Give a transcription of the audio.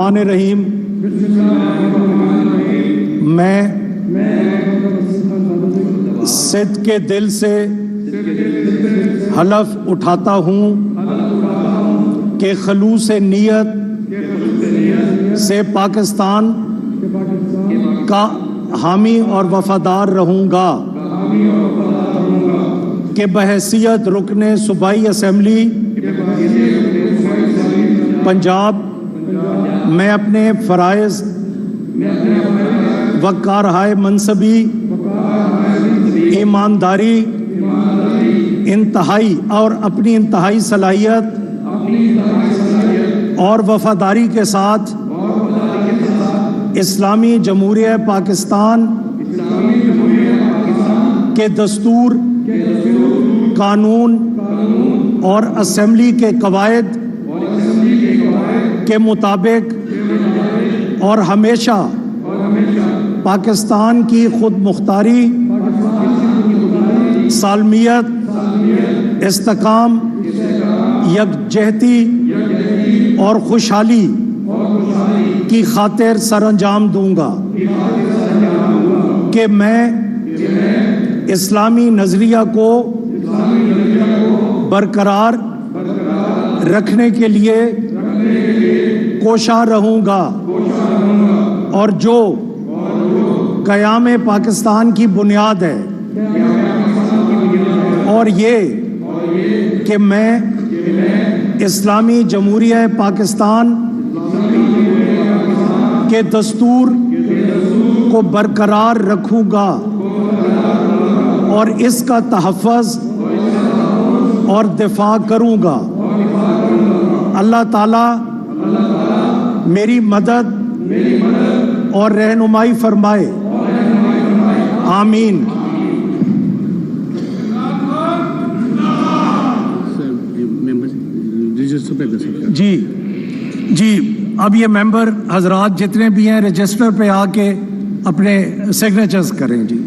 रहीम। मैं सिद्ध के दिल से हलफ उठाता हूँ कि खलूस नीयत से पाकिस्तान का हामी और वफादार रहूँगा कि बहैसियत रुकने सूबाई असम्बली पंजाब मैं अपने फ़राइज़ व कारहाय मनसबी ईमानदारी इंतहाई और अपनी इंतहाई सलाहियत और वफादारी के साथ इस्लामी जमहूरिया पाकिस्तान के दस्तूर, कानून और असम्बली के कवायद के मुताबिक और हमेशा पाकिस्तान की खुद मुख्तारी, सालमियत, इस्तेकाम, यकजहती और खुशहाली की खातिर सरअंजाम दूंगा कि मैं इस्लामी नज़रिया को बरकरार रखने के लिए कोशा रहूँगा और जो क़याम पाकिस्तान की बुनियाद है और ये कि मैं इस्लामी जमहूरिया पाकिस्तान के दस्तूर को बरकरार रखूँगा और इसका तहफ़्फ़ुज़ और दिफा करूँगा। अल्लाह ताला मेरी मदद और रहनुमाई फरमाए, आमीन। जी अब ये मेंबर हजरात जितने भी हैं रजिस्टर पे आके अपने सिग्नेचर्स करें जी।